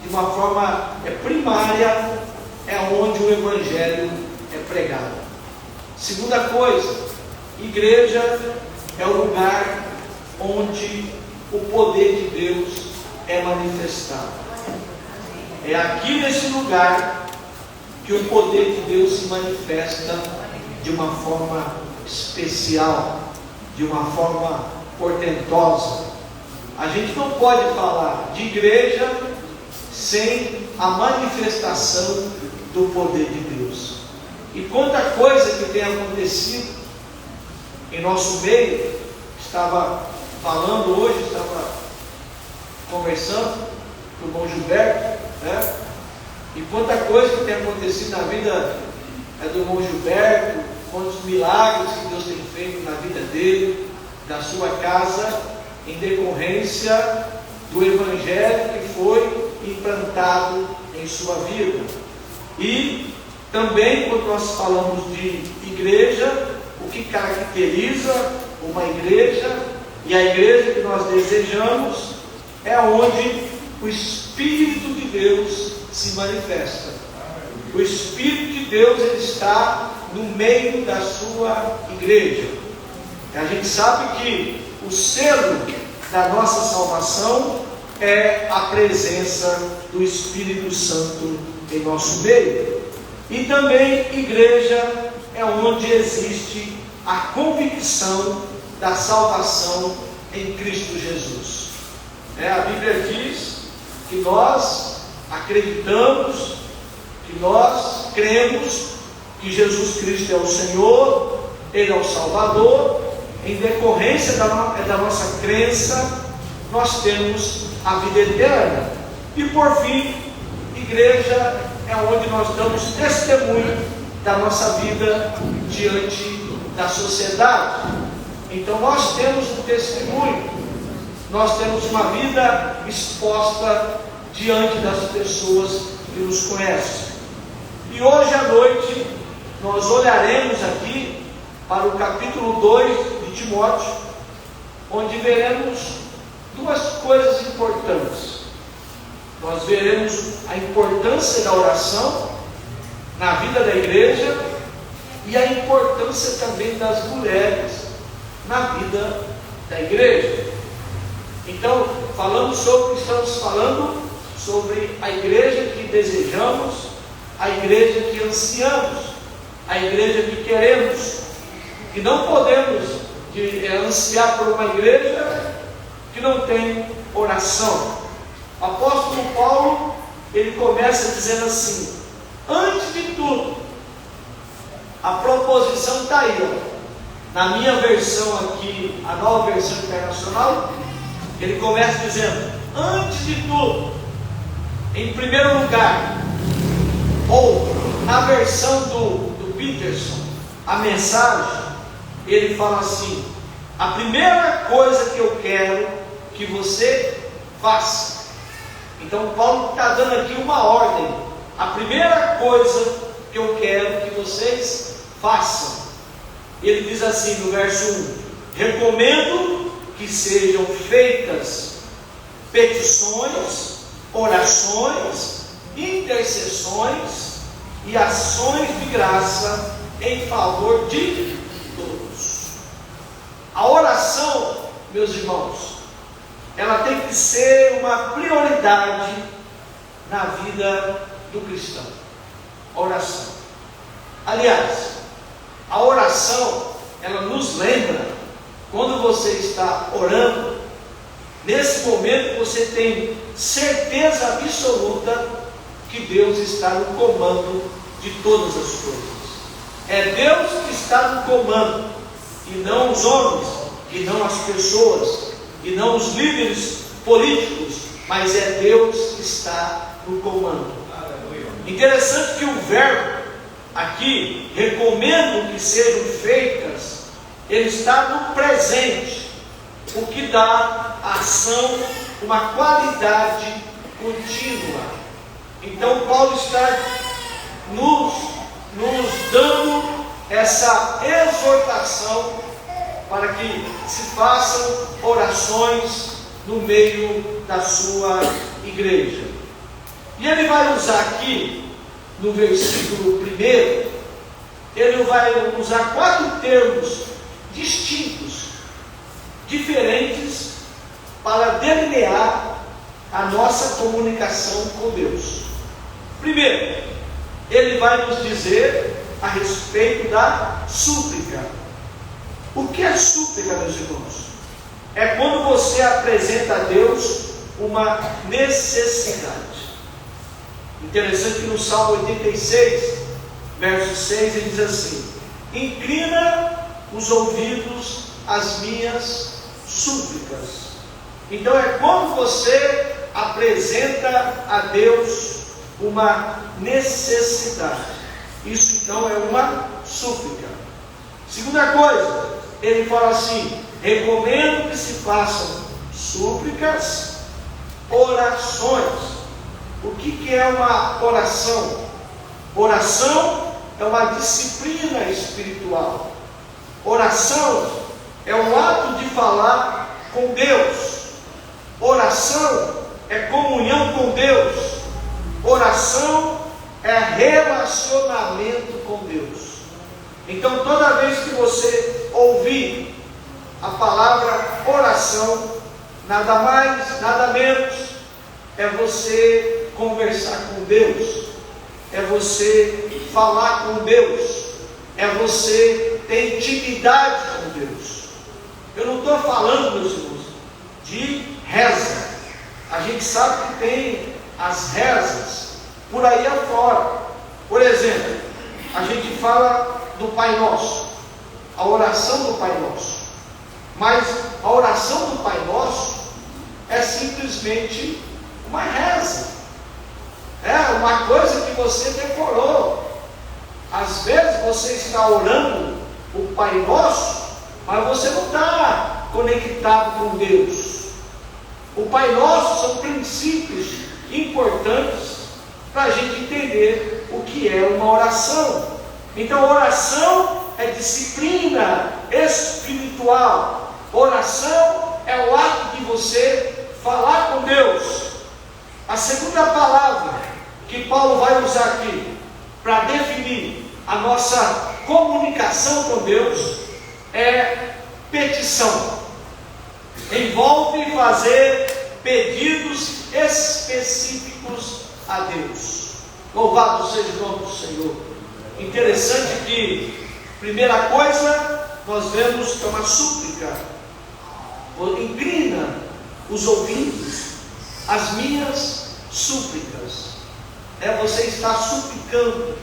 de uma forma primária, é onde o Evangelho é pregado. Segunda coisa, igreja é o lugar onde o poder de Deus é manifestado. É aqui nesse lugar que o poder de Deus se manifesta de uma forma especial, de uma forma portentosa. A gente não pode falar de igreja sem a manifestação do poder de Deus. E quanta coisa que tem acontecido em nosso meio. Estava falando hoje, estava conversando com o irmão Gilberto, né? E quanta coisa que tem acontecido na vida do irmão Gilberto, quantos milagres que Deus tem feito na vida dele, da sua casa, em decorrência do Evangelho que foi implantado em sua vida. E também, quando nós falamos de igreja, o que caracteriza uma igreja, e a igreja que nós desejamos, é onde o Espírito de Deus se manifesta. O Espírito de Deus, ele está no meio da sua igreja. A gente sabe que o selo da nossa salvação é a presença do Espírito Santo em nosso meio. E também igreja é onde existe a convicção da salvação em Cristo Jesus. A Bíblia diz que nós acreditamos, que nós cremos que Jesus Cristo é o Senhor, Ele é o Salvador. Em decorrência da nossa crença, nós temos a vida eterna. E por fim, igreja é onde nós damos testemunho da nossa vida diante da sociedade. Então nós temos um testemunho, nós temos uma vida exposta diante das pessoas que nos conhecem. E hoje à noite nós olharemos aqui para o capítulo 2 de Timóteo, onde veremos duas coisas importantes. Nós veremos a importância da oração na vida da igreja e a importância também das mulheres na vida da igreja. Então, estamos falando sobre a igreja que desejamos, a igreja que ansiamos, a igreja que queremos. E não podemos ansiar por uma igreja que não tem oração. O apóstolo Paulo, ele começa dizendo assim: antes de tudo, a proposição está aí, ó. Na minha versão aqui, a Nova Versão Internacional, ele começa dizendo: antes de tudo, em primeiro lugar. Ou na versão do Peterson, a mensagem, ele fala assim: a primeira coisa que eu quero que você faça. Então Paulo está dando aqui uma ordem. A primeira coisa que eu quero que vocês façam. Ele diz assim no verso 1: recomendo que sejam feitas petições, orações, intercessões e ações de graça em favor de todos. A oração, meus irmãos, ela tem que ser uma prioridade na vida do cristão. A oração. Aliás, a oração, ela nos lembra, quando você está orando, nesse momento você tem certeza absoluta que Deus está no comando de todas as coisas. É Deus que está no comando, e não os homens, e não as pessoas, e não os líderes políticos, mas é Deus que está no comando. Interessante que o verbo aqui, recomendo que sejam feitas, ele está no presente, o que dá à ação uma qualidade contínua. Então Paulo está nos dando essa exortação para que se façam orações no meio da sua igreja. E ele vai usar aqui, no versículo 1, ele vai usar 4 termos distintos, diferentes, para delinear a nossa comunicação com Deus. Primeiro, ele vai nos dizer a respeito da súplica. O que é súplica, meus irmãos? É quando você apresenta a Deus uma necessidade. Interessante que no Salmo 86, verso 6, ele diz assim: inclina os ouvidos às minhas súplicas. Então é quando você apresenta a Deus uma necessidade. Isso então é uma súplica. Segunda coisa, ele fala assim: recomendo que se façam súplicas, orações. O que é uma oração? Oração é uma disciplina espiritual. Oração é o ato de falar com Deus. Oração é comunhão com Deus. Oração é relacionamento com Deus. Então, toda vez que você ouvir a palavra oração, nada mais, nada menos, é você conversar com Deus, é você falar com Deus, é você ter intimidade com Deus. Eu não estou falando, meus irmãos, de reza. A gente sabe que tem as rezas por aí afora. Por exemplo, a gente fala do Pai Nosso, a oração do Pai Nosso. Mas a oração do Pai Nosso é simplesmente uma reza. É uma coisa que você decorou. Às vezes você está orando o Pai Nosso, mas você não está conectado com Deus. O Pai Nosso são princípios importantes para a gente entender o que é uma oração. Então, oração é disciplina espiritual. Oração é o ato de você falar com Deus. A segunda palavra que Paulo vai usar aqui para definir a nossa comunicação com Deus é petição. Envolve fazer pedidos específicos a Deus. Louvado seja o nome do Senhor. Interessante que, primeira coisa, nós vemos que é uma súplica. Inclina os ouvidos às minhas súplicas. Você está suplicando: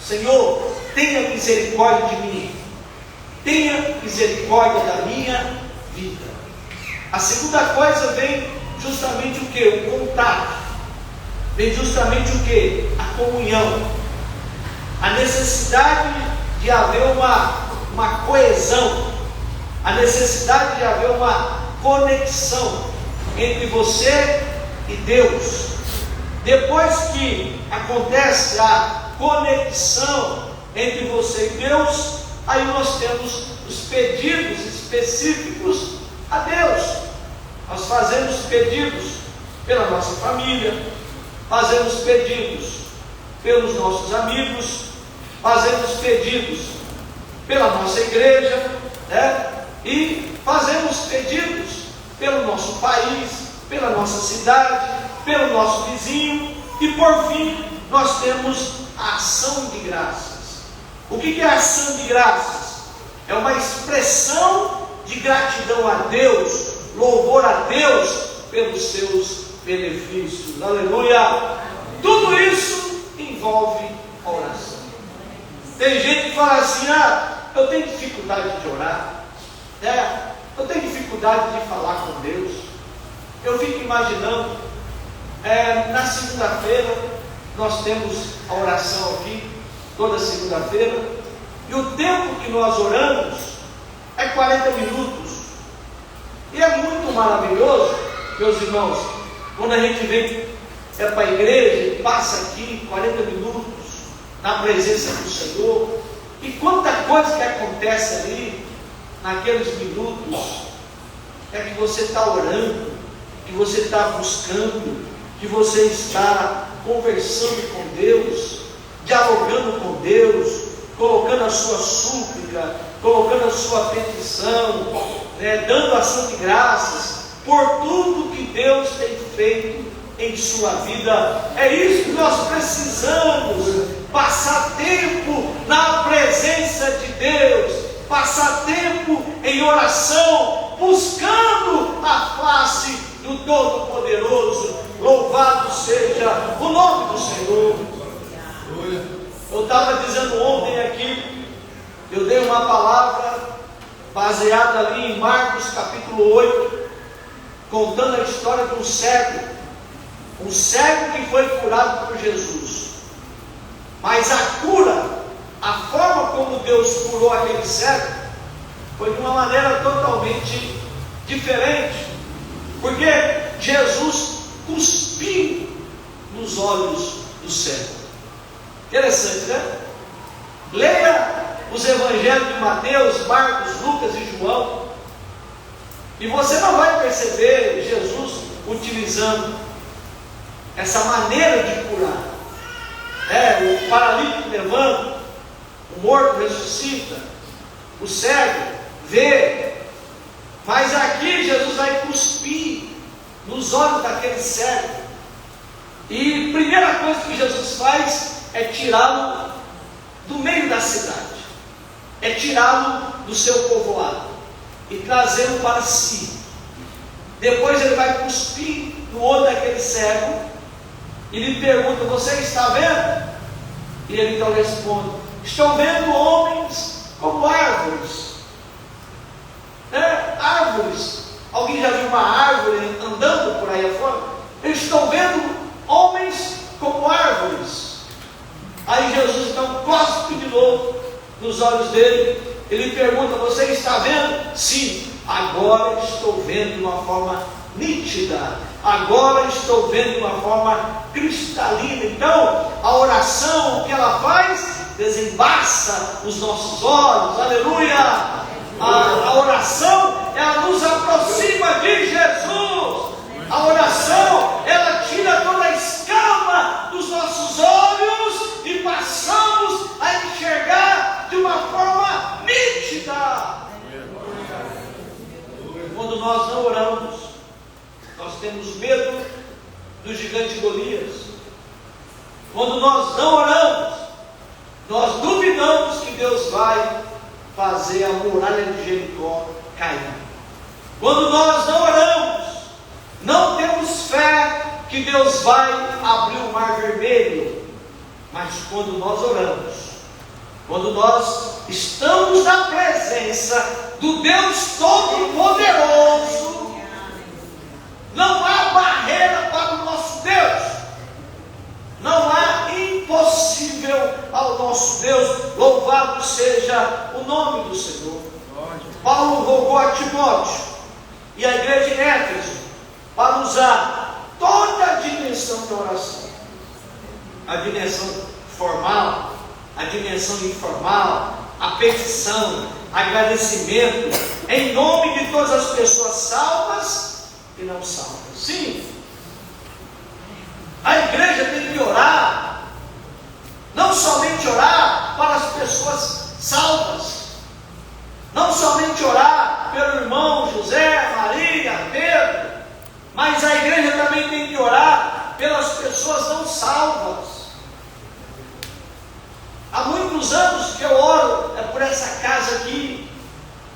Senhor, tenha misericórdia de mim, tenha misericórdia da minha vida. A segunda coisa vem justamente o que? O contato. Vem justamente o que? A comunhão. A necessidade de haver uma coesão, a necessidade de haver uma conexão entre você e Deus. Depois que acontece a conexão entre você e Deus, aí nós temos os pedidos específicos a Deus. Nós fazemos pedidos pela nossa família, fazemos pedidos pelos nossos amigos, fazemos pedidos pela nossa igreja, e fazemos pedidos pelo nosso país, pela nossa cidade, pelo nosso vizinho, e por fim nós temos a ação de graças. O que é a ação de graças? É uma expressão de gratidão a Deus, louvor a Deus pelos seus benefícios. Aleluia! Tudo isso envolve a oração. Tem gente que fala assim: eu tenho dificuldade de orar, eu tenho dificuldade de falar com Deus. Eu fico imaginando, na segunda-feira nós temos a oração aqui, toda segunda-feira, e o tempo que nós oramos é 40 minutos. E é muito maravilhoso, meus irmãos, quando a gente vem para a igreja e passa aqui 40 minutos na presença do Senhor, e quanta coisa que acontece ali naqueles minutos. É que você está orando, que você está buscando, que você está conversando com Deus, dialogando com Deus, colocando a sua súplica, colocando a sua petição, dando ação de graças por tudo que Deus tem feito em sua vida. É isso que nós precisamos, passar tempo na presença de Deus, passar tempo em oração, buscando a face do Todo-Poderoso. Louvado seja o nome do Senhor. Eu estava dizendo ontem aqui, eu dei uma palavra baseada ali em Marcos capítulo 8, contando a história de um cego que foi curado por Jesus. Mas a cura, a forma como Deus curou aquele cego, foi de uma maneira totalmente diferente, porque Jesus cuspiu nos olhos do cego. Interessante, né? Leia os evangelhos de Mateus, Marcos, Lucas e João, e você não vai perceber Jesus utilizando essa maneira de curar. O paralítico levanta, o morto ressuscita, o cego vê, mas aqui Jesus vai cuspir nos olhos daquele cego, e a primeira coisa que Jesus faz é tirá-lo do meio da cidade, é tirá-lo do seu povoado e trazê-lo para si. Depois ele vai cuspir no olho daquele cego e lhe pergunta: você está vendo? E ele então responde: estou vendo homens como árvores. Árvores. Alguém já viu uma árvore andando por aí afora? Eles estão vendo homens como árvores. Aí Jesus então cospe de novo nos olhos dele. Ele pergunta: você está vendo? Sim, agora estou vendo de uma forma nítida, agora estou vendo de uma forma cristalina. Então a oração, o que ela faz? Desembaça os nossos olhos. Aleluia! A oração, ela nos aproxima de Jesus. A oração, ela tira toda a escama dos nossos olhos e passamos a enxergar de uma forma nítida. Quando nós não oramos, nós temos medo do gigante Golias. Quando nós não oramos, nós duvidamos que Deus vai fazer a muralha de Jericó cair. Quando nós não oramos, não temos fé que Deus vai abrir o mar vermelho. Mas quando nós oramos, quando nós estamos na presença do Deus Todo-Poderoso, não há barreira para o nosso Deus, não há impossível ao nosso Deus. Louvado seja o nome do Senhor. Paulo rogou a Timóteo e a igreja em Éfeso para usar toda a dimensão da oração, a dimensão formal, a dimensão informal, a petição, agradecimento, em nome de todas as pessoas salvas e não salvas. Sim, a igreja tem que orar, não somente orar para as pessoas salvas, não somente orar pelo irmão José, Maria, Pedro, mas a igreja também tem que orar pelas pessoas não salvas. Há muitos anos que eu oro por essa casa aqui,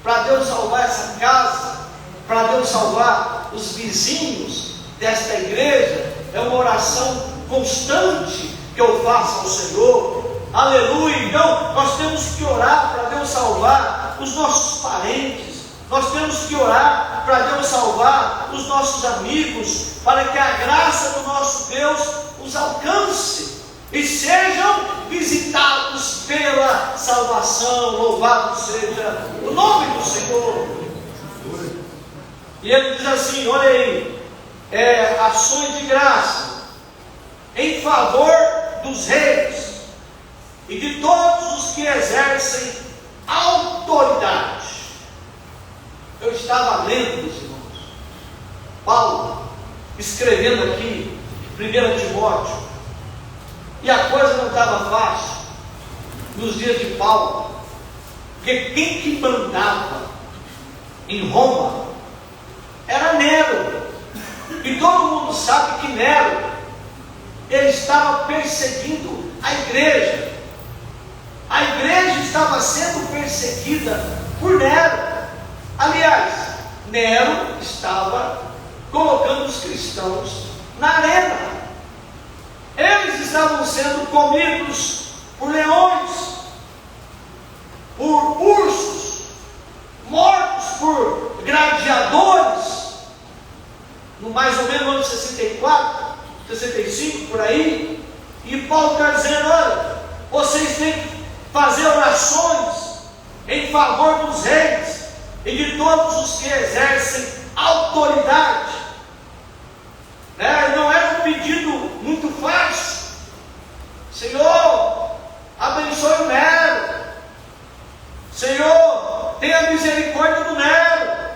para Deus salvar essa casa, para Deus salvar os vizinhos desta igreja. É uma oração constante que eu faço ao Senhor. Aleluia! Então nós temos que orar para Deus salvar os nossos parentes, nós temos que orar para Deus salvar os nossos amigos, para que a graça do nosso Deus os alcance e sejam visitados pela salvação. Louvado seja o nome do Senhor. E ele diz assim, olha aí, ações de graça em favor dos reis e de todos os que exercem autoridade. Eu estava lendo, meus irmãos, Paulo escrevendo aqui, 1 Timóteo, E a coisa não estava fácil nos dias de Paulo, porque quem que mandava em Roma era Nero. E todo mundo sabe que Nero, ele estava perseguindo a igreja. A igreja estava sendo perseguida por Nero. Aliás, Nero estava colocando os cristãos na arena. Eles estavam sendo comidos por leões, por ursos, mortos por gladiadores, no mais ou menos no ano 64, 65, por aí. E Paulo está dizendo: olha, vocês têm que fazer orações em favor dos reis e de todos os que exercem autoridade. Não era um pedido muito fácil. Senhor, abençoe o Nero. Senhor, tenha misericórdia do Nero.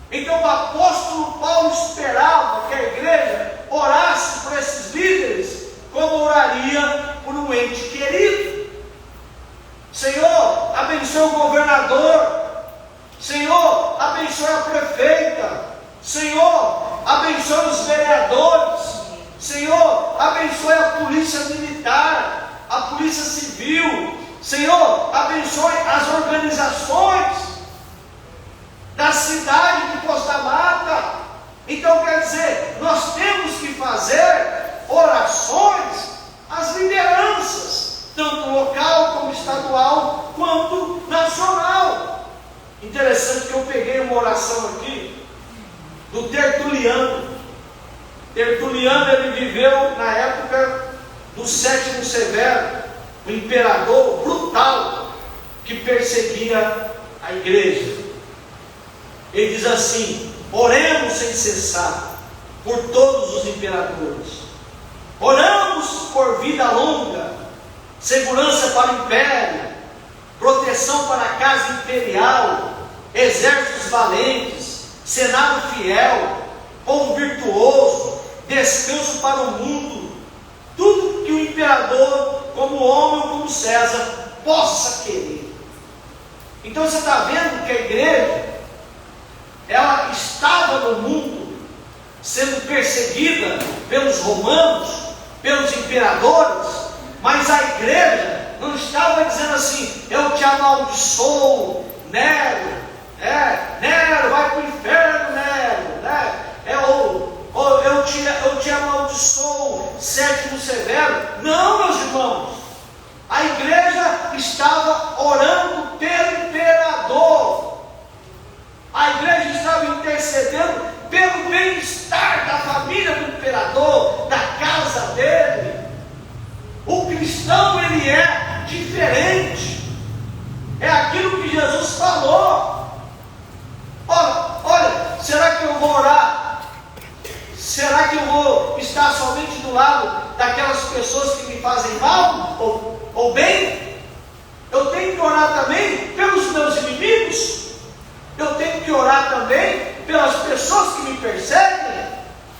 Então o apóstolo Paulo esperava que a igreja orasse por esses líderes como oraria por um ente querido. Senhor, abençoe o governador. Senhor, abençoe a prefeita. Senhor, abençoe os vereadores. Senhor, abençoe a polícia militar, a polícia civil. Senhor, abençoe as organizações da cidade de Poço da Mata. Então quer dizer, nós temos que fazer orações às lideranças, tanto local como estadual, quanto nacional. Interessante que eu peguei uma oração aqui do Tertuliano. Tertuliano, ele viveu na época do Sétimo Severo, o imperador brutal que perseguia a igreja. Ele diz assim: oremos sem cessar por todos os imperadores, oramos por vida longa, segurança para o império, proteção para a casa imperial, exércitos valentes, senado fiel, povo virtuoso, descanso para o mundo, tudo que o imperador, como homem ou como César, possa querer. Então você está vendo que a igreja, ela estava no mundo sendo perseguida pelos romanos, pelos imperadores, mas a igreja não estava dizendo assim: eu te amaldiçoo, Nero, Nero, vai para o inferno, Nero, eu te amaldiçoo, Sétimo Severo. Não, meus irmãos, a igreja estava orando pelo imperador. A igreja estava intercedendo pelo bem-estar da família do imperador, da casa dele. O cristão, ele é diferente. É aquilo que Jesus falou. Olha, será que eu vou orar? Será que eu vou estar somente do lado daquelas pessoas que me fazem mal ou bem? Eu tenho que orar também pelos meus inimigos. Eu tenho que orar também pelas pessoas que me perseguem.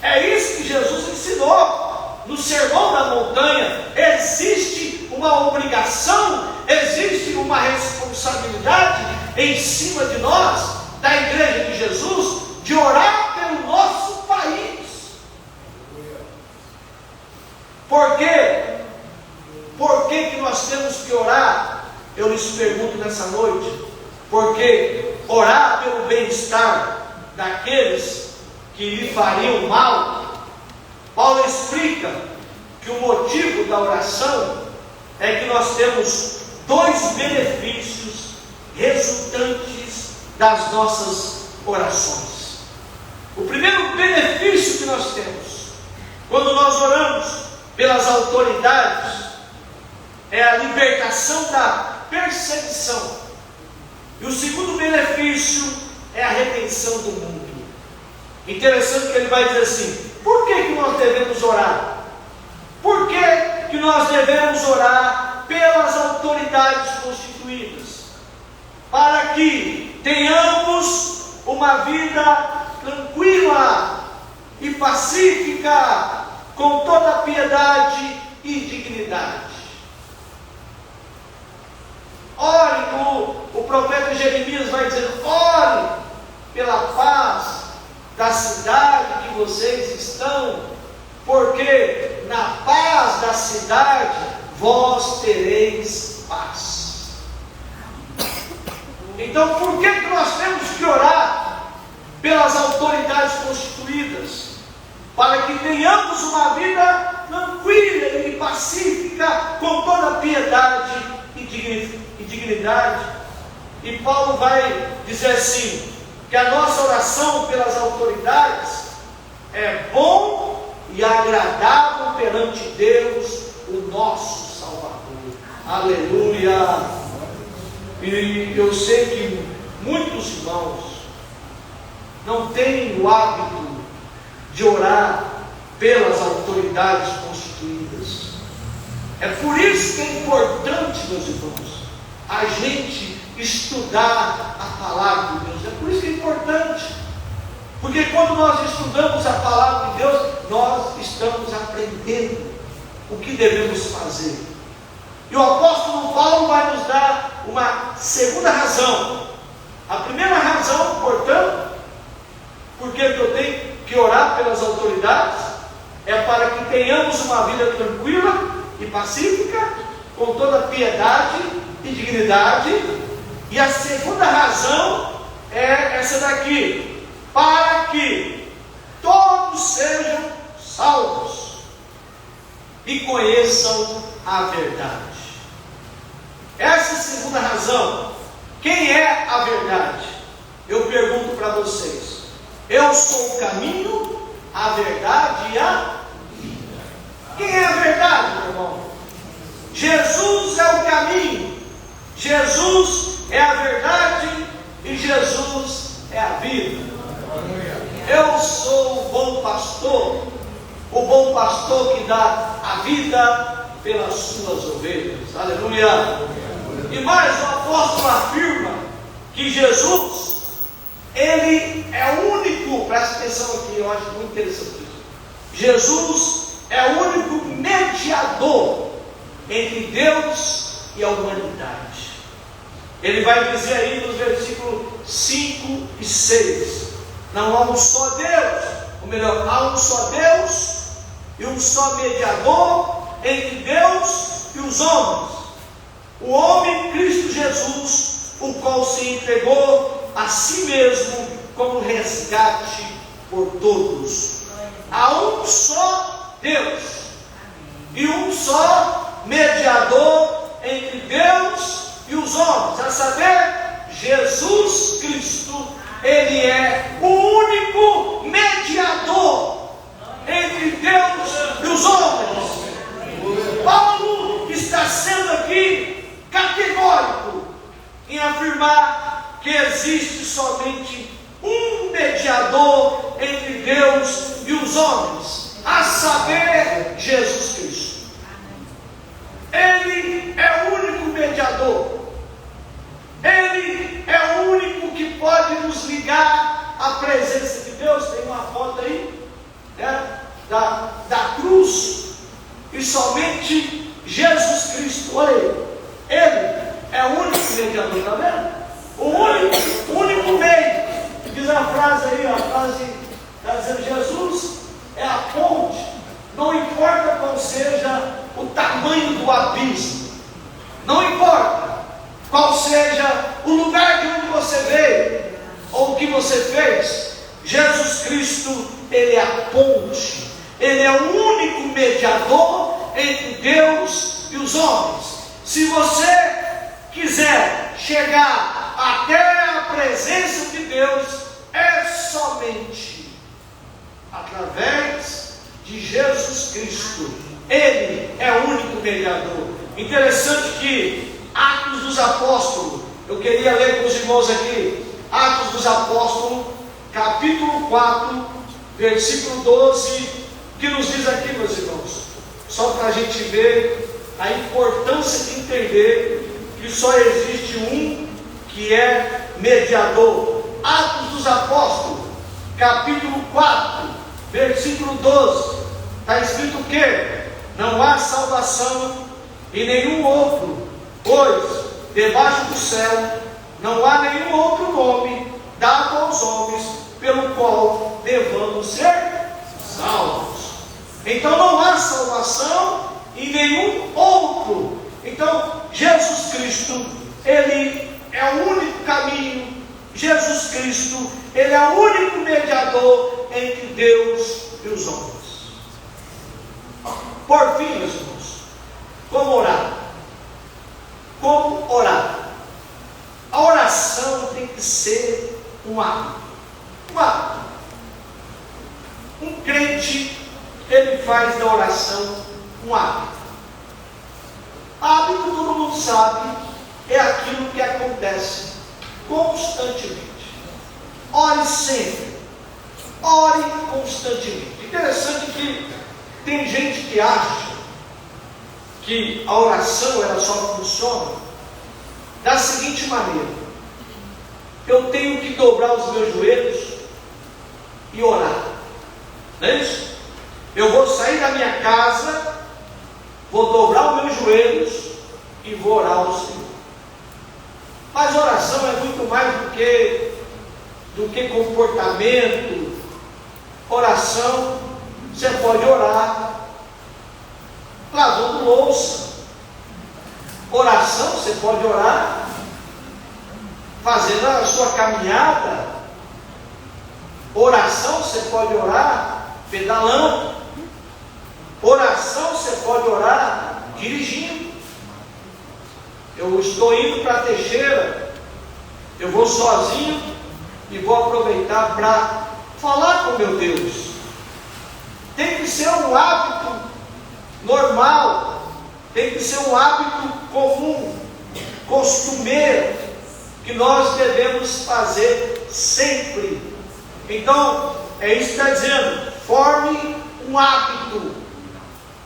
É isso que Jesus ensinou no Sermão da Montanha. Existe uma obrigação, existe uma responsabilidade em cima de nós, da igreja de Jesus, de orar pelo nosso país. Por quê? Por que nós temos que orar? Eu lhes pergunto nessa noite. Porque orar pelo bem-estar daqueles que lhe fariam mal. Paulo explica que o motivo da oração é que nós temos dois benefícios resultantes das nossas orações. O primeiro benefício que nós temos quando nós oramos pelas autoridades é a libertação da perseguição. E o segundo benefício é a redenção do mundo. Interessante que ele vai dizer assim: por que nós devemos orar? Por que nós devemos orar pelas autoridades constituídas? Para que tenhamos uma vida tranquila e pacífica, com toda piedade e dignidade. Ore, o profeta Jeremias vai dizer: ore pela paz da cidade que vocês estão, porque na paz da cidade vós tereis paz. Então, por que nós temos que orar pelas autoridades constituídas? Para que tenhamos uma vida tranquila e pacífica, com toda piedade e dignidade. E Paulo vai dizer assim, que a nossa oração pelas autoridades é bom e agradável perante Deus, o nosso Salvador. Aleluia! E eu sei que muitos irmãos não têm o hábito de orar pelas autoridades constituídas. É por isso que é importante, meus irmãos, a gente estudar a palavra de Deus. É por isso que é importante, porque quando nós estudamos a palavra de Deus, nós estamos aprendendo o que devemos fazer. E o apóstolo Paulo vai nos dar uma segunda razão. A primeira razão, portanto, porque eu tenho que orar pelas autoridades, é para que tenhamos uma vida tranquila e pacífica, com toda piedade e dignidade. E a segunda razão é essa daqui: para que todos sejam salvos e conheçam a verdade. Essa é a segunda razão. Quem é a verdade? Eu pergunto para vocês: eu sou o caminho, a verdade e a vida. Quem é a verdade, meu irmão? Jesus é o caminho, Jesus é a verdade e Jesus é a vida. Eu sou o bom pastor que dá a vida pelas suas ovelhas. Aleluia! E mais, o apóstolo afirma que Jesus, Ele é o único, presta atenção aqui, eu acho muito interessante isso. Jesus é o único mediador entre Deus e a humanidade. Ele vai dizer aí nos versículos 5 e 6: não há um só Deus, ou melhor, há um só Deus e um só mediador entre Deus e os homens, o homem Cristo Jesus, o qual se entregou a si mesmo como resgate por todos. Há um só Deus e um só mediador entre Deus e os homens, a saber, Jesus Cristo. Ele é o único mediador entre Deus e os homens. Paulo está sendo aqui categórico em afirmar que existe somente um mediador entre Deus e os homens, a saber, Jesus Cristo. Ele é o único mediador. Ele é o único que pode nos ligar à presença de Deus. Tem uma foto aí, né, da cruz, e somente Jesus Cristo. Olha aí, Ele é o único mediador, está vendo? O único meio. Diz a frase aí, a frase está dizendo: Jesus é a ponte, não importa qual seja o tamanho do abismo, não importa qual seja o lugar de onde você veio, ou o que você fez, Jesus Cristo, Ele é a ponte, Ele é o único mediador entre Deus e os homens. Se você quiser chegar até a presença de Deus, é somente através de Jesus Cristo. Ele é o único mediador. Interessante que Atos dos Apóstolos, eu queria ler com os irmãos aqui, Atos dos Apóstolos, capítulo 4, versículo 12, que nos diz aqui, meus irmãos, só para a gente ver a importância de entender que só existe um que é mediador. Atos dos Apóstolos, capítulo 4, versículo 12, está escrito o quê? Não há salvação em nenhum outro, pois debaixo do céu não há nenhum outro nome dado aos homens pelo qual devamos ser salvos. Então não há salvação em nenhum outro. Então Jesus Cristo, Ele é o único caminho. Jesus Cristo, Ele é o único mediador entre Deus e os homens. Por fim, meus irmãos, como orar? Como orar? A oração tem que ser um hábito. Um hábito. Um crente, ele faz da oração um hábito. Hábito, todo mundo sabe, é aquilo que acontece constantemente. Ore sempre. Ore constantemente. Interessante que tem gente que acha que a oração ela só funciona da seguinte maneira: eu tenho que dobrar os meus joelhos e orar. Não é isso? Eu vou sair da minha casa, vou dobrar os meus joelhos e vou orar ao Senhor. Mas oração é muito mais do que comportamento. Oração, você pode orar lavando louça. Oração, você pode orar fazendo a sua caminhada. Oração, você pode orar pedalando. Oração, você pode orar dirigindo. Eu estou indo para a Teixeira, eu vou sozinho e vou aproveitar para falar com meu Deus. Tem que ser um hábito normal, tem que ser um hábito comum, costumeiro, que nós devemos fazer sempre. Então, é isso que está dizendo: forme um hábito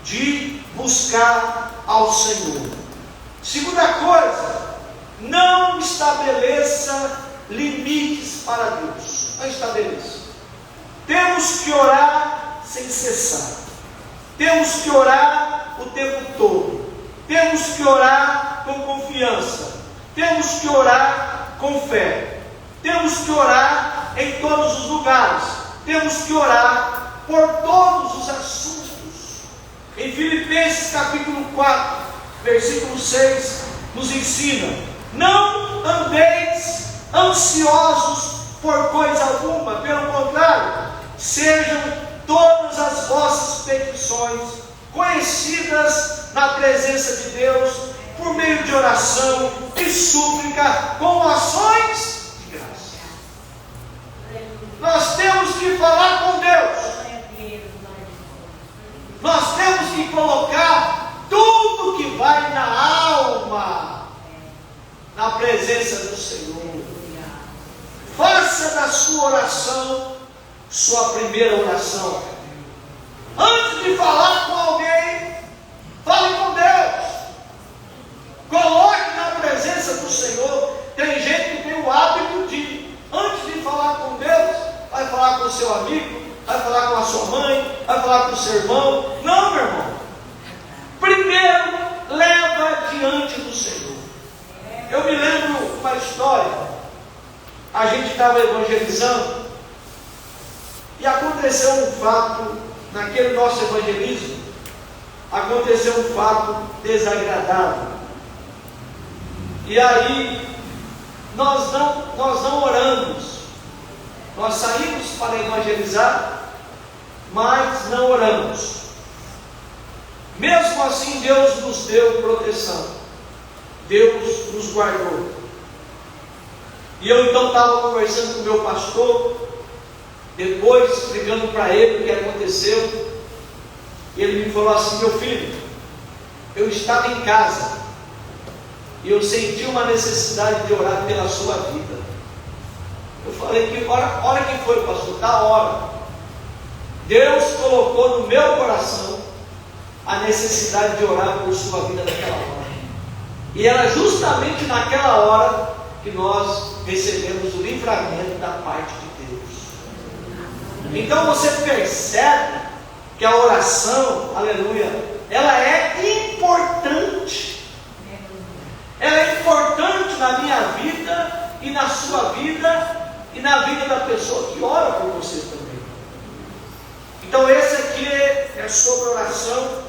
de buscar ao Senhor. Segunda coisa, não estabeleça limites para Deus. Não estabeleça. Temos que orar sem cessar. Temos que orar o tempo todo. Temos que orar com confiança. Temos que orar com fé. Temos que orar em todos os lugares. Temos que orar por todos os assuntos. Em Filipenses capítulo 4, versículo 6, nos ensina: não andeis ansiosos por coisa alguma, pelo contrário, sejam todas as vossas petições conhecidas na presença de Deus, por meio de oração e súplica, com ações de graça. Nós temos que falar com Deus. Nós temos que colocar tudo que vai na alma na presença do Senhor. Faça da sua oração sua primeira oração. Antes de falar com alguém, fale com Deus. Coloque na presença do Senhor. Tem gente que tem o hábito de, antes de falar com Deus, vai falar com o seu amigo, vai falar com a sua mãe, vai falar com o seu irmão. Não, meu irmão. Primeiro, leva diante do Senhor. Eu me lembro uma história. A gente estava evangelizando e aconteceu um fato, naquele nosso evangelismo, aconteceu um fato desagradável. E aí, nós não oramos. Nós saímos para evangelizar, mas não oramos. Mesmo assim, Deus nos deu proteção. Deus nos guardou. E eu então estava conversando com o meu pastor, depois explicando para ele o que aconteceu. E ele me falou assim: meu filho, eu estava em casa e eu senti uma necessidade de orar pela sua vida. Eu falei: que hora que foi, pastor? Da hora. Deus colocou no meu coração a necessidade de orar por sua vida naquela hora. E era justamente naquela hora que nós recebemos o livramento da parte de Deus. Então você percebe que a oração, aleluia, ela é pessoa que ora por você também. Então esse aqui é sobre oração.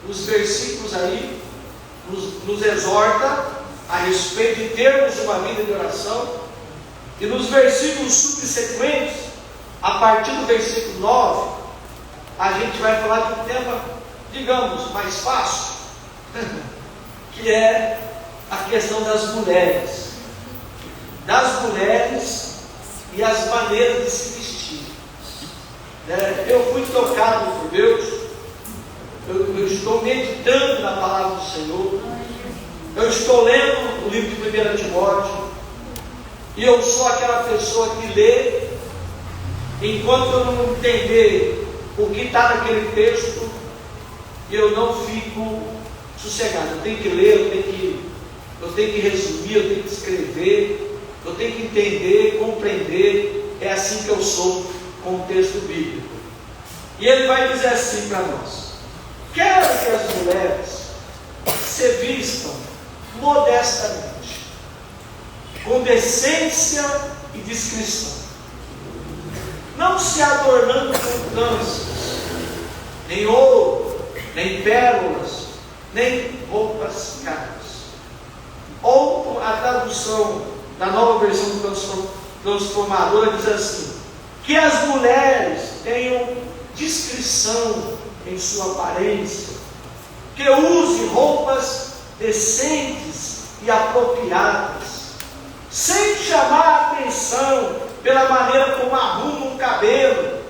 Os versículos aí nos exorta a respeito de termos uma vida de oração. E nos versículos subsequentes, a partir do versículo 9, a gente vai falar de um tema, digamos, mais fácil, que é a questão das mulheres. Das mulheres e as maneiras de se vestir. Eu fui tocado por Deus, eu estou meditando na palavra do Senhor, eu estou lendo o livro de 1 Timóteo, e eu sou aquela pessoa que lê, enquanto eu não entender o que está naquele texto, eu não fico sossegado. Eu tenho que ler, eu tenho que resumir, eu tenho que escrever, eu tenho que entender, compreender. É assim que eu sou com o texto bíblico. E ele vai dizer assim para nós: quero que as mulheres se vistam modestamente, com decência e discrição, não se adornando com tranças, nem ouro, nem pérolas, nem roupas caras. Ou a tradução da Nova Versão Transformadora diz assim: que as mulheres tenham discrição em sua aparência, que use roupas decentes e apropriadas, sem chamar a atenção pela maneira como arrumam o cabelo,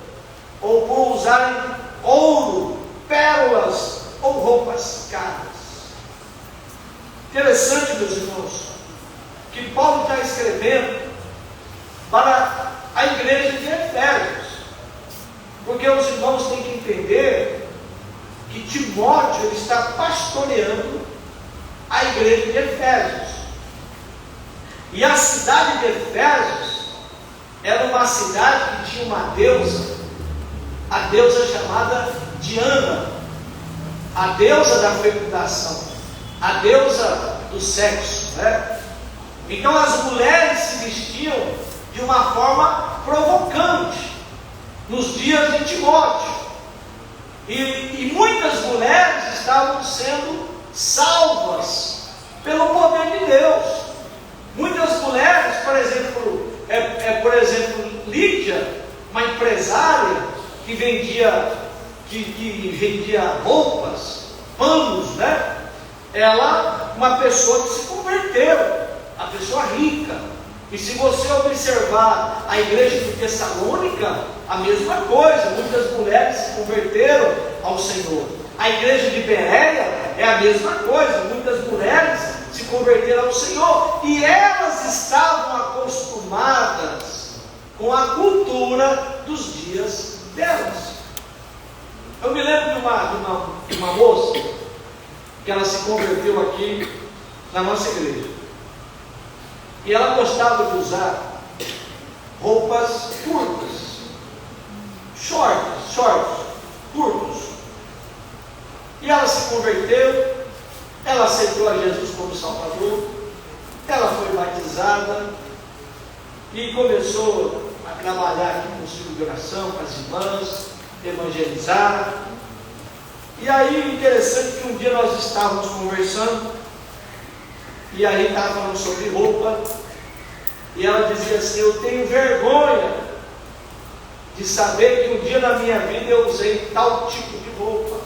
ou por usarem ouro, pérolas ou roupas caras. Interessante, meus irmãos, que Paulo está escrevendo para a igreja de Efésios, porque os irmãos têm que entender que Timóteo ele está pastoreando a igreja de Efésios, e a cidade de Efésios era uma cidade que tinha uma deusa, a deusa chamada Diana, a deusa da fecundação, a deusa do sexo, né? Então as mulheres se vestiam de uma forma provocante nos dias de Timóteo, e muitas mulheres estavam sendo salvas pelo poder de Deus. Muitas mulheres, por exemplo, Lídia, uma empresária que vendia roupas, panos, né? Ela, uma pessoa que se converteu, a pessoa rica. E se você observar a igreja de Tessalônica, a mesma coisa, muitas mulheres se converteram ao Senhor. A igreja de Bereia é a mesma coisa, muitas mulheres se converteram ao Senhor, e elas estavam acostumadas com a cultura dos dias delas. Eu me lembro de uma moça que ela se converteu aqui na nossa igreja, e ela gostava de usar roupas curtas, shorts curtos, e ela se converteu, ela aceitou a Jesus como Salvador, ela foi batizada e começou a trabalhar aqui com o círculo de oração, com as irmãs, evangelizar. E aí, interessante que um dia nós estávamos conversando, e aí estava falando sobre roupa, e ela dizia assim: eu tenho vergonha de saber que um dia na minha vida eu usei tal tipo de roupa.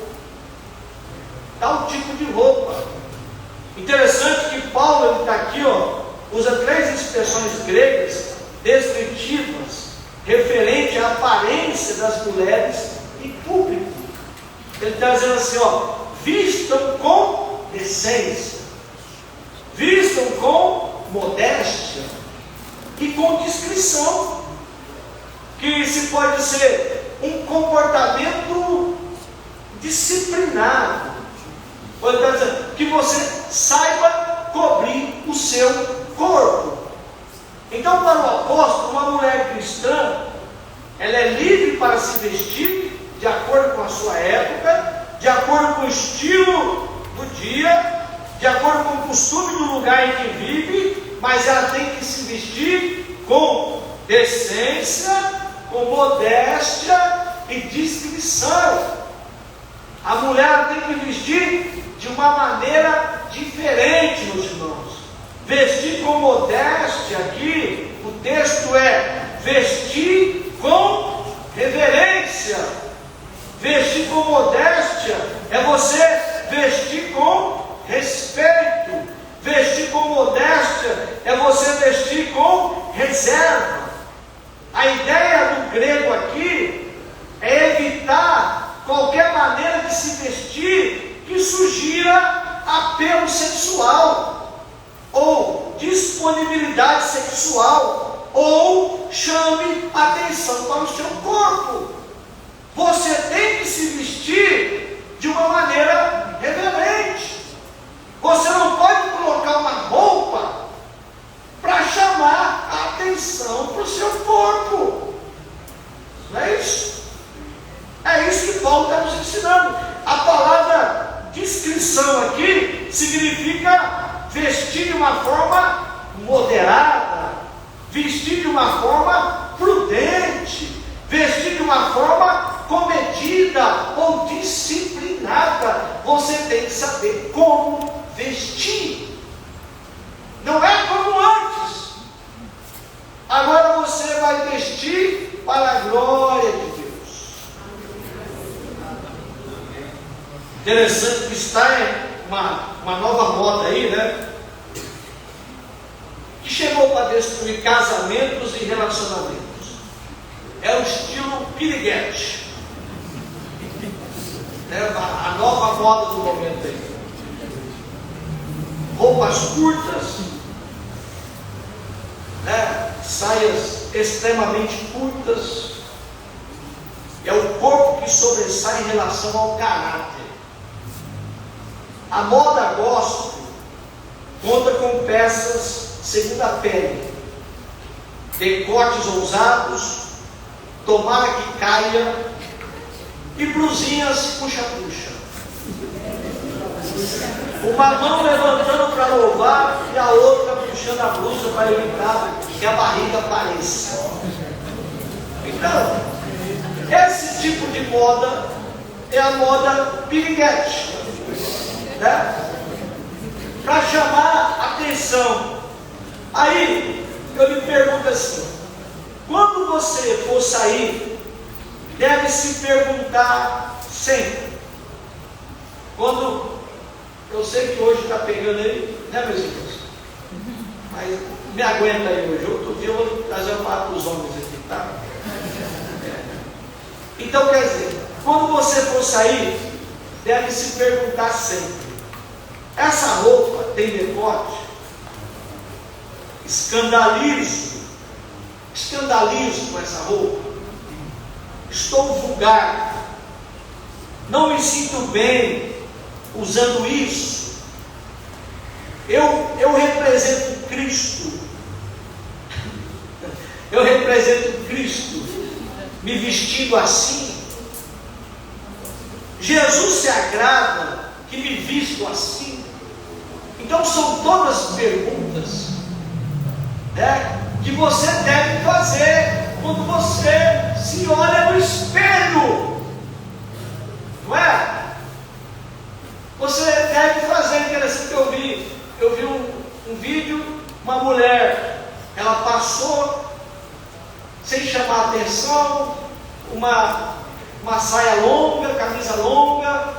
Tal tipo de roupa. Interessante que Paulo está aqui, usa 3 expressões gregas descritivas referente à aparência das mulheres em público. Ele está dizendo assim: vistam com decência, vistam com modéstia e com discrição, que se pode ser um comportamento disciplinado. Pode estar dizendo que você saiba cobrir o seu corpo. Então, para o apóstolo, uma mulher cristã, ela é livre para se vestir de acordo com a sua época, de acordo com o estilo do dia, de acordo com o costume do lugar em que vive, mas ela tem que se vestir com decência, com modéstia e discrição. A mulher tem que vestir de uma maneira diferente, meus irmãos. Vestir com modéstia aqui, o texto é vestir com reverência. Vestir com modéstia é você vestir com respeito. Vestir com modéstia é você vestir com reserva. A ideia do grego aqui é evitar qualquer maneira de se vestir que sugira apelo sexual, ou disponibilidade sexual, ou chame atenção para o seu corpo. Você tem que se vestir de uma maneira reverente. Você não pode colocar uma roupa para chamar a atenção para o seu corpo. Não é isso? É isso que Paulo está nos ensinando. A palavra discrição aqui significa vestir de uma forma moderada, vestir de uma forma prudente, vestir de uma forma comedida ou disciplinada. Você tem que saber como vestir. Não é como antes. Agora você vai vestir para a glória de Deus. Interessante que está em uma nova moda aí, né? Que chegou para destruir casamentos e relacionamentos. É o estilo piriguete. É a nova moda do momento aí. Roupas curtas, né? Saias extremamente curtas. É o corpo que sobressai em relação ao caráter. A moda gospel conta com peças segundo a pele, decotes ousados, tomara que caia, e blusinhas puxa-puxa. Uma mão levantando para louvar e a outra puxando a blusa para evitar que a barriga apareça. Então, esse tipo de moda é a moda piriguete, né? Para chamar atenção. Aí eu me pergunto assim: quando você for sair, deve se perguntar sempre. Quando eu sei que hoje está pegando aí, né, meus irmãos? Mas me aguenta aí hoje. Outro dia eu vou trazer uma para os homens aqui, tá? Então, quer dizer, quando você for sair, deve se perguntar sempre: essa roupa tem decote? Escandalizo com essa roupa? Estou vulgar? Não me sinto bem usando isso? Eu represento Cristo. Eu represento Cristo me vestindo assim? Jesus se agrada que me visto assim? Então são todas perguntas, né, que você deve fazer quando você se olha no espelho, não é? Você deve fazer. Interessante que eu vi um vídeo, uma mulher, ela passou sem chamar atenção, uma saia longa, camisa longa,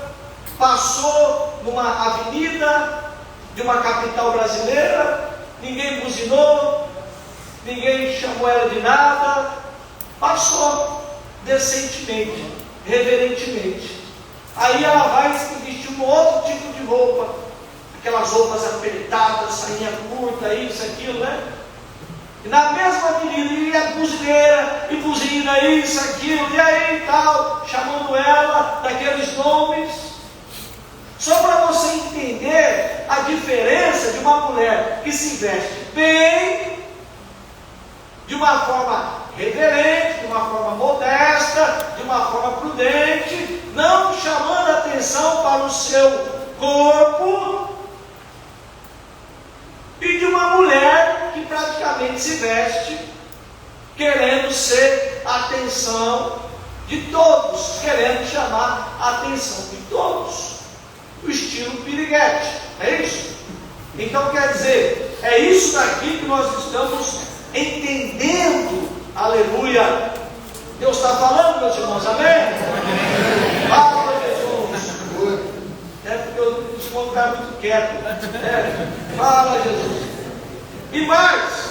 passou numa avenida de uma capital brasileira, ninguém buzinou, ninguém chamou ela de nada, passou decentemente, reverentemente. Aí ela vai se vestir um outro tipo de roupa, aquelas roupas apertadas, sainha curta, isso, aquilo, né? E na mesma avenida, e a buzineira, e buzina, isso, aquilo, e aí tal, chamando ela daqueles nomes. Só para você entender a diferença de uma mulher que se veste bem, de uma forma reverente, de uma forma modesta, de uma forma prudente, não chamando atenção para o seu corpo, e de uma mulher que praticamente se veste querendo ser a atenção de todos, querendo chamar a atenção de todos. O estilo piriguete, é isso? Então quer dizer, é isso daqui que nós estamos entendendo, aleluia. Deus está falando, meus irmãos, amém? Fala, Jesus. É porque eu costumo ficar muito quieto. Fala, Jesus. E mais,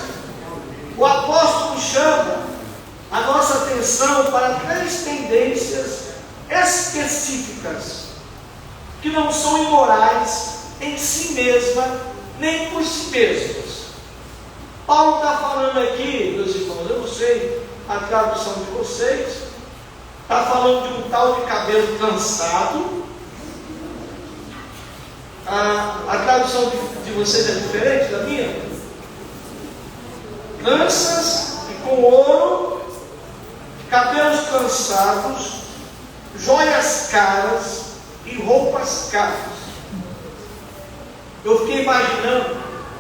o apóstolo chama a nossa atenção para 3 tendências específicas, que não são imorais em si mesma, nem por si mesmas. Paulo está falando aqui, meus irmãos, eu não sei a tradução de vocês, está falando de um tal de cabelo cansado. A tradução de vocês é diferente da minha? Lanças e com ouro, cabelos cansados, joias caras e roupas caras. Eu fiquei imaginando,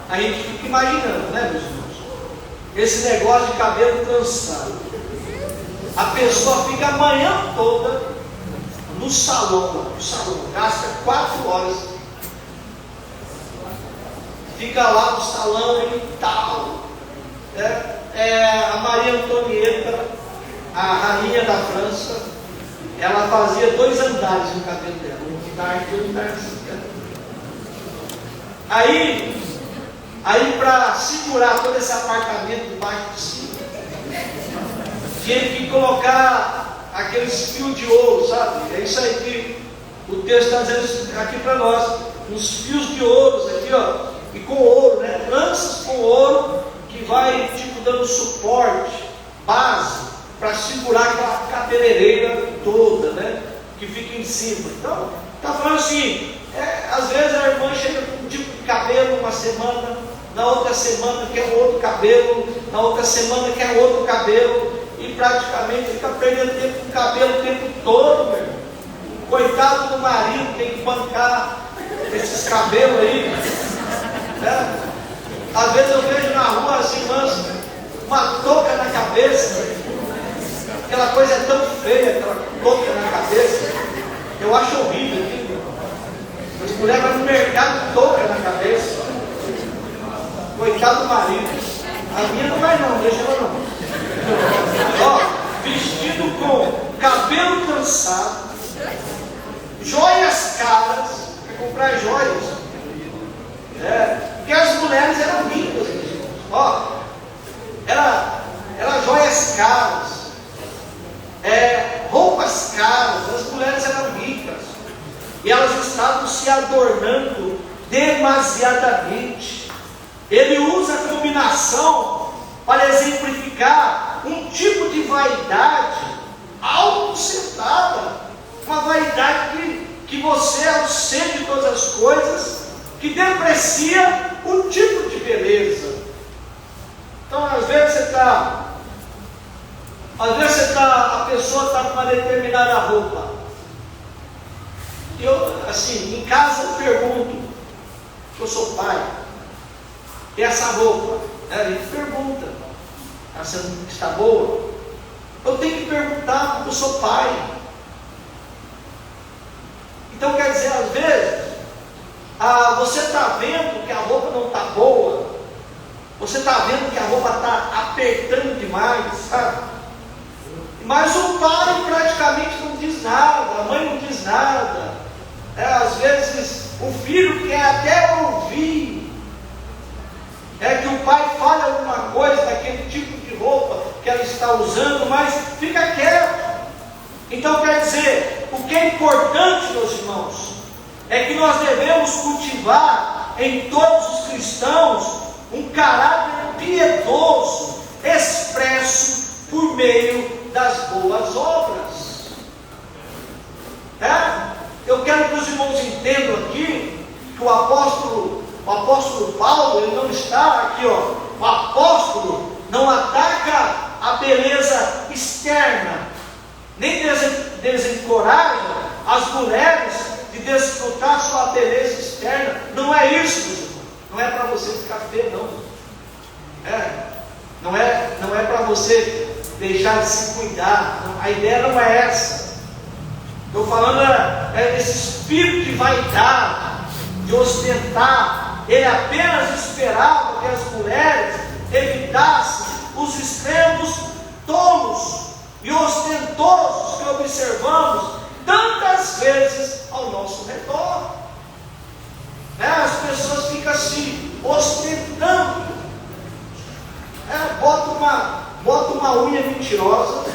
a gente fica imaginando, né, meus irmãos? Esse negócio de cabelo cansado. A pessoa fica a manhã toda no salão, gasta 4 horas. Fica lá no salão e tal. A Maria Antonieta, a rainha da França, ela fazia 2 andares no cabelo dela, um andar e um andar assim. Aí para segurar todo esse apartamento debaixo de cima, tinha que colocar aqueles fios de ouro, sabe? É isso aí que o texto está dizendo aqui para nós, uns fios de ouro aqui, ó, e com ouro, né? Lanças com ouro, que vai tipo dando suporte, base, para segurar aquela cabeleireira toda, né? Que fica em cima. Então, está falando assim, às vezes a irmã chega com um tipo de cabelo uma semana, na outra semana quer outro cabelo, na outra semana quer outro cabelo, e praticamente fica perdendo tempo com o cabelo o tempo todo, meu irmão. Coitado do marido, tem que bancar esses cabelos aí, né? Às vezes eu vejo na rua as irmãs, uma touca na cabeça, aquela coisa é tão feia, aquela touca na cabeça, eu acho horrível aquilo. As mulheres vão no mercado, touca na cabeça. Coitado do marido. A minha não vai não, deixa ela não. Ó, vestido com cabelo cansado, joias caras, quer comprar joias. Porque as mulheres eram ricas, ó. Era joias caras, roupas caras, as mulheres eram ricas. E elas estavam se adornando demasiadamente. Ele usa a combinação para exemplificar um tipo de vaidade autocentrada, uma vaidade que você é o centro de todas as coisas, que deprecia o tipo de beleza. Então, às vezes a pessoa está com uma determinada roupa. Eu, assim, em casa eu pergunto, eu sou pai, e essa roupa, ele pergunta, essa está boa? Eu tenho que perguntar, porque eu sou pai. Então quer dizer, às vezes, você está vendo que a roupa não está boa, você está vendo que a roupa está apertando demais, sabe? Mas o pai praticamente não diz nada, a mãe não diz nada. Às vezes o filho quer até ouvir, que o pai fale alguma coisa daquele tipo de roupa que ela está usando, mas fica quieto. Então quer dizer, o que é importante, meus irmãos, é que nós devemos cultivar em todos os cristãos um caráter piedoso, expresso por meio das boas obras. Eu quero que os irmãos entendam aqui que o apóstolo Paulo, ele não está aqui, ó. O apóstolo não ataca a beleza externa, nem desencoraja as mulheres de desfrutar sua beleza externa. Não é isso, meus irmãos. Não é para você ficar feio, não. Não é para você deixar de se cuidar. A ideia não é essa. Estou falando desse espírito de vaidade, de ostentar. Ele apenas esperava que as mulheres evitassem os extremos tolos e ostentosos que observamos tantas vezes ao nosso redor. As pessoas ficam assim, ostentando. Bota uma unha mentirosa,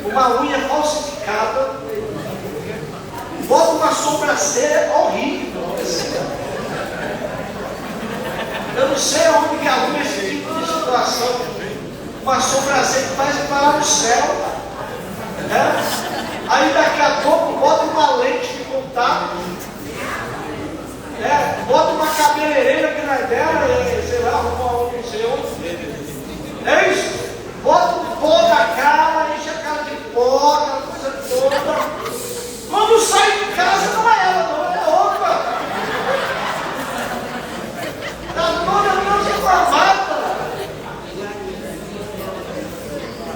uma unha falsificada, bota uma sobrancelha horrível. Eu não sei onde que arruma esse tipo de situação. Uma sobrancelha que faz parar no céu. Aí daqui a pouco bota uma lente de contato. Bota uma cabeleireira que não é dela, sei lá, arruma não sei onde. É isso? Bota um pó na cara, enche a cara de pó, aquela coisa toda. Quando sai de casa não é ela, não, é outra. Está toda transformada.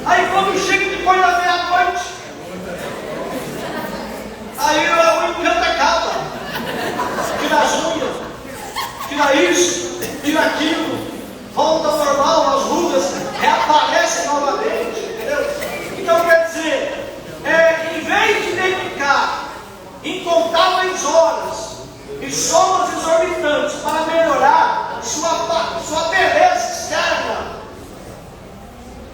Aí quando chega depois da meia-noite, aí o encanto acaba. Tira as unhas, tira isso, tira aquilo, volta ao normal, as rugas reaparecem novamente, entendeu? Então quer dizer, em vez de dedicar incontáveis horas e somas exorbitantes para melhorar sua beleza externa,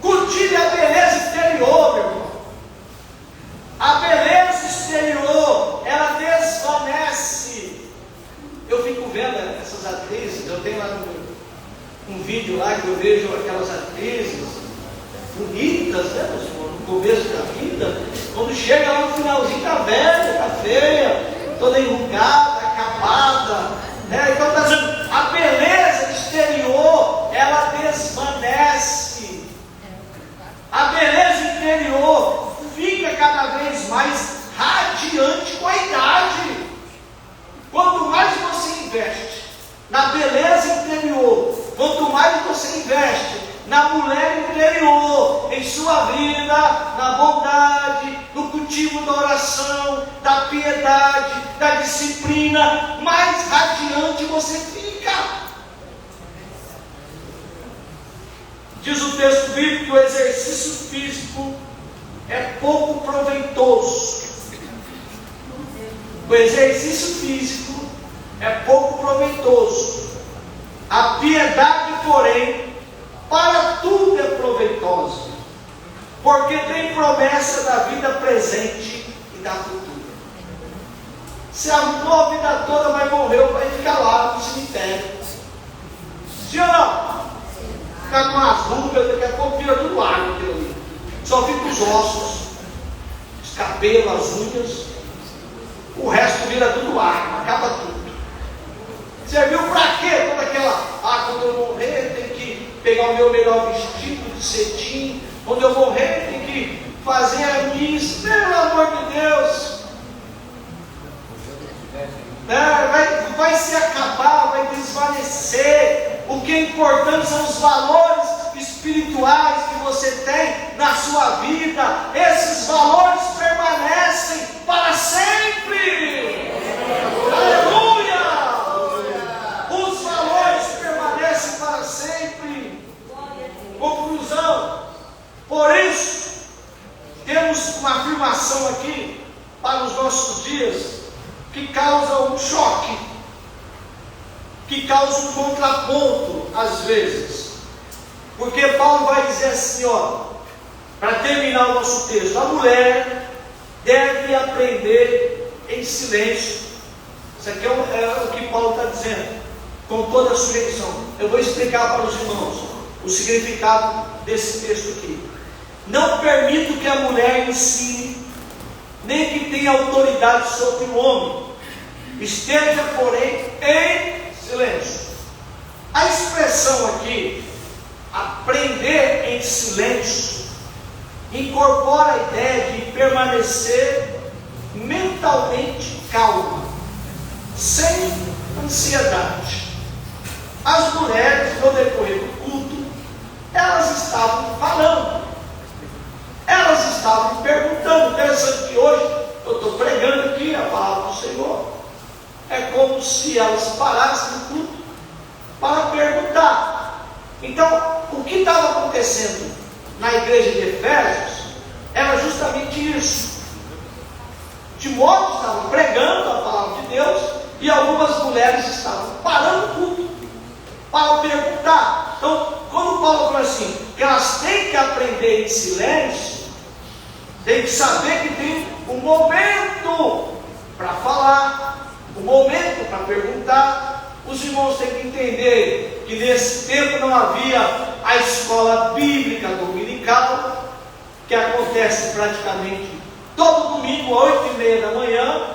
cultive a beleza interior, meu irmão. A beleza exterior, ela desvanece. Eu fico vendo essas atrizes, eu tenho lá um vídeo lá que eu vejo aquelas atrizes bonitas, né, no começo da vida, quando chega lá no finalzinho, está velha, está feia, toda enrugada, acabada, né? Então está dizendo, a beleza exterior, ela desvanece. A beleza interior fica cada vez mais radiante com a idade. Quanto mais você investe na beleza interior, quanto mais você investe na mulher interior, em sua vida, na bondade, no cultivo da oração, da piedade, da disciplina, mais radiante você fica. Diz o texto bíblico que o exercício físico é pouco proveitoso. O exercício físico é pouco proveitoso. A piedade, porém, para tudo é proveitosa, porque tem promessa da vida presente e da futura. Se arrumou a vida toda, mas morreu, vai ficar lá no cemitério. Sim ou não? Ficar com as rugas, daqui a pouco vira tudo água aquilo ali. Só fica os ossos, os cabelos, as unhas. O resto vira tudo água, acaba tudo. Serviu para quê? Toda aquela, quando eu morrer, tem que pegar o meu melhor vestido de cetim. Quando eu morrer, tem que fazer a missa. Pelo amor de Deus. Vai se acabar, vai desvanecer. O que é importante são os valores espirituais que você tem na sua vida. Esses valores permanecem para sempre. Aleluia! Os valores permanecem para sempre. Conclusão. Por isso, temos uma afirmação aqui para os nossos dias que causa um choque, que causa um contraponto às vezes. Porque Paulo vai dizer assim, para terminar o nosso texto, a mulher deve aprender em silêncio. Isso aqui é o que Paulo está dizendo, com toda a sujeição. Eu vou explicar para os irmãos o significado desse texto aqui. Não permito que a mulher ensine, nem que tenha autoridade sobre o homem. Esteja, porém, em silêncio. A expressão aqui, aprender em silêncio, incorpora a ideia de permanecer mentalmente calma, sem ansiedade. As mulheres, no decorrer do culto, elas estavam falando, elas estavam perguntando. Interessante que hoje eu estou pregando aqui a palavra do Senhor, é como se elas parassem no culto para perguntar. Então, o que estava acontecendo na igreja de Efésios era justamente isso. Timóteo estava pregando a palavra de Deus e algumas mulheres estavam parando o culto para perguntar. Então, quando Paulo fala assim, que elas têm que aprender em silêncio, tem que saber que tem um momento para falar, um momento para perguntar. Os irmãos têm que entender que nesse tempo não havia a escola bíblica dominical, que acontece praticamente todo domingo, 8h30 da manhã,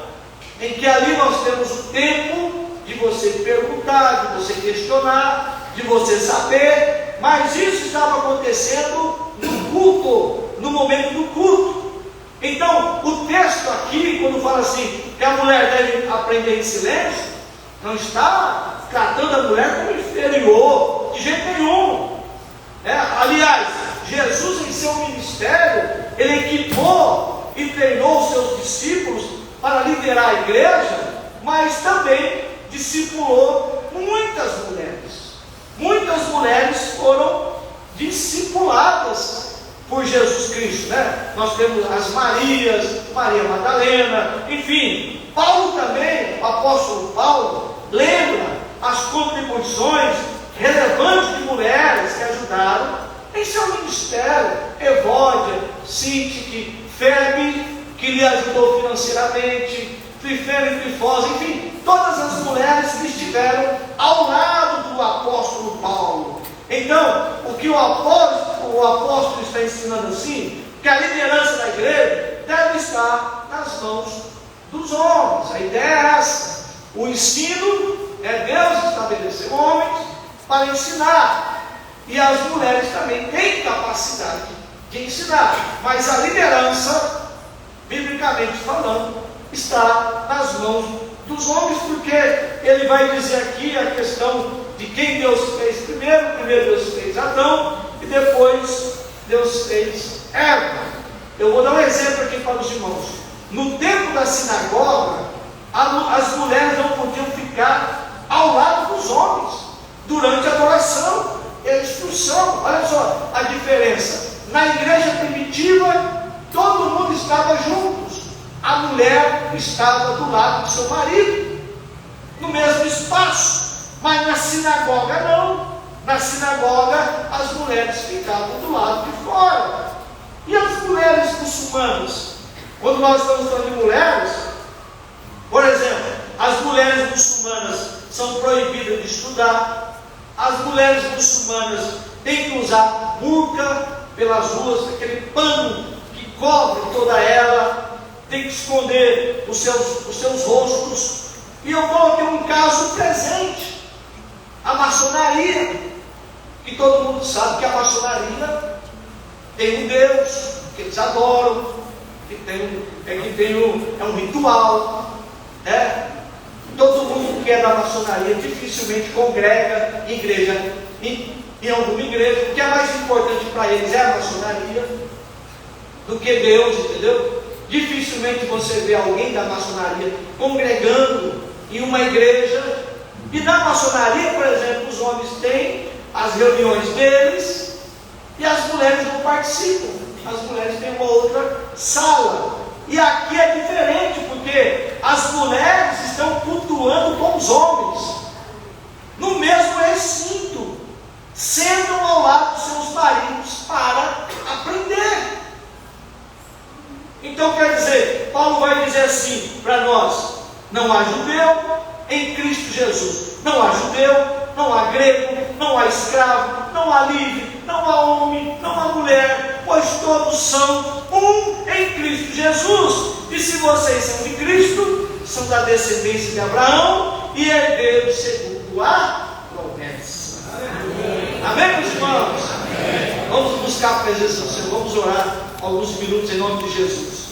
em que ali nós temos o tempo de você perguntar, de você questionar, de você saber, mas isso estava acontecendo no culto, no momento do culto. Então, o texto aqui, quando fala assim, que a mulher deve aprender em silêncio, não está tratando a mulher como inferior, de jeito nenhum. Aliás, Jesus em seu ministério, ele equipou e treinou os seus discípulos para liderar a igreja, mas também discipulou muitas mulheres. Muitas mulheres foram discipuladas por Jesus Cristo, Nós temos as Marias, Maria Madalena, enfim. Paulo também, o apóstolo Paulo, lembra as contribuições relevantes de mulheres que ajudaram em seu ministério. Evódia, Sintique, Febe, que lhe ajudou financeiramente, Trifena e Trifosa, enfim, todas as mulheres que estiveram ao lado do apóstolo Paulo. Então, o que o apóstolo está ensinando assim, que a liderança da igreja deve estar nas mãos dos homens. A ideia é essa. O ensino é Deus estabelecer homens para ensinar, e as mulheres também têm capacidade de ensinar, mas a liderança, biblicamente falando, está nas mãos dos homens, porque ele vai dizer aqui a questão de quem Deus fez primeiro. Primeiro Deus fez Adão e depois Deus fez Eva. Eu vou dar um exemplo aqui para os irmãos. No tempo da sinagoga, as mulheres não podiam ficar ao lado dos homens durante a adoração e a instrução. Olha só a diferença. Na igreja primitiva, todo mundo estava juntos. A mulher estava do lado do seu marido, no mesmo espaço. Mas na sinagoga não. Na sinagoga as mulheres ficavam do lado de fora. E as mulheres muçulmanas? Quando nós estamos falando de mulheres, por exemplo, as mulheres muçulmanas são proibidas de estudar. As mulheres muçulmanas têm que usar burca pelas ruas, aquele pano que cobre toda ela, tem que esconder os seus rostos. E eu coloquei um caso presente, a maçonaria, que todo mundo sabe que a maçonaria tem um Deus que eles adoram, é um ritual, Todo mundo que é da maçonaria dificilmente congrega em igreja, em alguma igreja. O que é mais importante para eles é a maçonaria do que Deus, entendeu? Dificilmente você vê alguém da maçonaria congregando em uma igreja. E na maçonaria, por exemplo, os homens têm as reuniões deles e as mulheres não participam. As mulheres têm uma outra sala. E aqui é diferente, porque as mulheres estão cultuando com os homens, no mesmo recinto, sentam ao lado dos seus maridos para aprender. Então quer dizer, Paulo vai dizer assim para nós: não há judeu em Cristo Jesus, não há judeu, não há grego, não há escravo, não há livre, não há homem, não há mulher, pois todos são um em Cristo Jesus. E se vocês são de Cristo, são da descendência de Abraão e herdeiros segundo a promessa. Amém, meus irmãos? Amém. Vamos buscar a presença do Senhor, vamos orar alguns minutos em nome de Jesus.